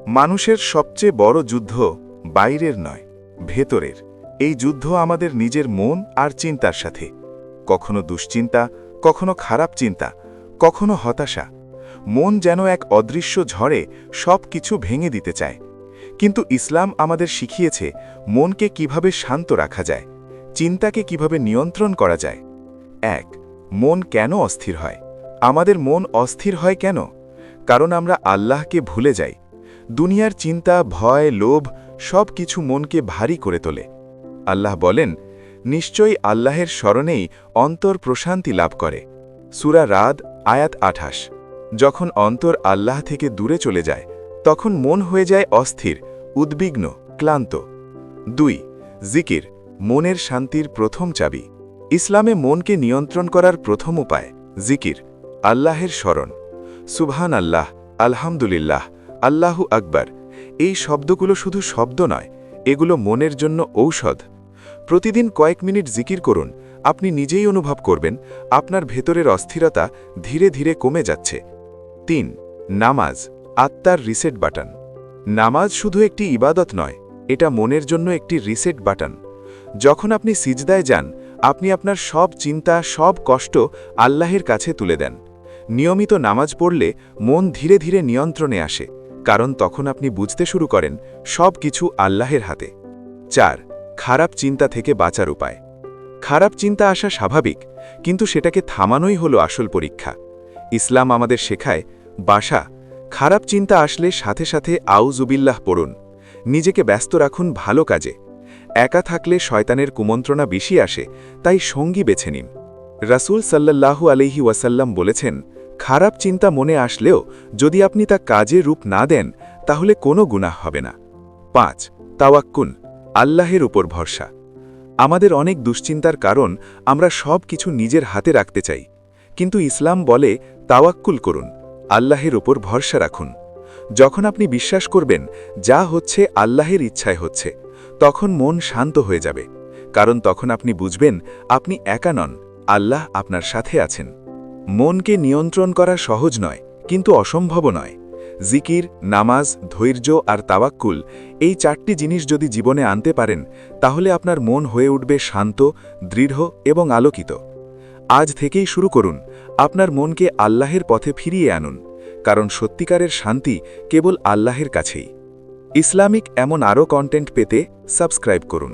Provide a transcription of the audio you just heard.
মানুষের সবচেয়ে বড় যুদ্ধ বাইরের নয়, ভেতরের। এই যুদ্ধ আমাদের নিজের মন আর চিন্তার সাথে। কখনো দুশ্চিন্তা, কখনো খারাপ চিন্তা, কখনো হতাশা। মন যেন এক অদৃশ্য ঝড়ে সব কিছু ভেঙে দিতে চায়। কিন্তু ইসলাম আমাদের শিখিয়েছে মনকে কিভাবে শান্ত রাখা যায়, চিন্তাকে কিভাবে নিয়ন্ত্রণ করা যায়। 1. মন কেন অস্থির হয়? আমাদের মন অস্থির হয় কেন? কারণ আমরা আল্লাহকে ভুলে যাই। দুনিয়ার চিন্তা, ভয়, লোভ সব কিছু মনকে ভারী করে তোলে। আল্লাহ বলেন, নিশ্চয়ই আল্লাহের স্মরণেই অন্তর প্রশান্তি লাভ করে। সূরা রাদ আয়াত 28। যখন অন্তর আল্লাহ থেকে দূরে চলে যায়, তখন মন হয়ে যায় অস্থির, উদ্বিগ্ন, ক্লান্ত। 2. জিকির, মনের শান্তির প্রথম চাবি। ইসলামে মনকে নিয়ন্ত্রণ করার প্রথম উপায় জিকির, আল্লাহের স্মরণ। সুবহান আল্লাহ, আলহামদুলিল্লাহ, আল্লাহু আকবার। এই শব্দগুলো শুধু শব্দ নয়, এগুলো মনের জন্য ঔষধ। প্রতিদিন কয়েক মিনিট জিকির করুন, আপনি নিজেই অনুভব করবেন আপনার ভেতরের অস্থিরতা ধীরে ধীরে কমে যাচ্ছে। 3. নামাজ, আত্মার রিসেট বাটন। নামাজ শুধু একটি ইবাদত নয়, এটা মনের জন্য একটি রিসেট বাটন। যখন আপনি সিজদায় যান, আপনি আপনার সব চিন্তা, সব কষ্ট আল্লাহের কাছে তুলে দেন। নিয়মিত নামাজ পড়লে মন ধীরে ধীরে নিয়ন্ত্রণে আসে, কারণ তখন আপনি বুঝতে শুরু করেন সব কিছু আল্লাহের হাতে। 4. খারাপ চিন্তা থেকে বাঁচার উপায়। খারাপ চিন্তা আসা স্বাভাবিক, কিন্তু সেটাকে থামানোই হলো আসল পরীক্ষা। ইসলাম আমাদের শেখায়, খারাপ চিন্তা আসলে সাথে সাথে আউযুবিল্লাহ পড়ুন। নিজেকে ব্যস্ত রাখুন ভালো কাজে। একা থাকলে শয়তানের কুমন্ত্রণা বেশি আসে, তাই সঙ্গী বেছে নিন। রাসূল সাল্লাল্লাহু আলাইহি ওয়াসাল্লাম বলেছেন, খারাপ চিন্তা মনে আসলেও যদি আপনি তা কাজে রূপ না দেন, তাহলে কোনো গুনাহ হবে না। 5. তাওয়াক্কুল, আল্লাহের উপর ভরসা। আমাদের অনেক দুশ্চিন্তার কারণ আমরা সব কিছু নিজের হাতে রাখতে চাই, কিন্তু ইসলাম বলে তাওয়াক্কুল করুন, আল্লাহের উপর ভরসা রাখুন। যখন আপনি বিশ্বাস করবেন যা হচ্ছে আল্লাহের ইচ্ছায় হচ্ছে, তখন মন শান্ত হয়ে যাবে, কারণ তখন আপনি বুঝবেন আপনি একা নন, আল্লাহ আপনার সাথে আছেন। মনকে নিয়ন্ত্রণ করা সহজ নয়, কিন্তু অসম্ভবও নয়। জিকির, নামাজ, ধৈর্য আর তাওয়াক্কুল, এই 4টি জিনিস যদি জীবনে আনতে পারেন, তাহলে আপনার মন হয়ে উঠবে শান্ত, দৃঢ় এবং আলোকিত। আজ থেকেই শুরু করুন, আপনার মনকে আল্লাহের পথে ফিরিয়ে আনুন, কারণ সত্যিকারের শান্তি কেবল আল্লাহের কাছেই। ইসলামিক এমন আরও কন্টেন্ট পেতে সাবস্ক্রাইব করুন।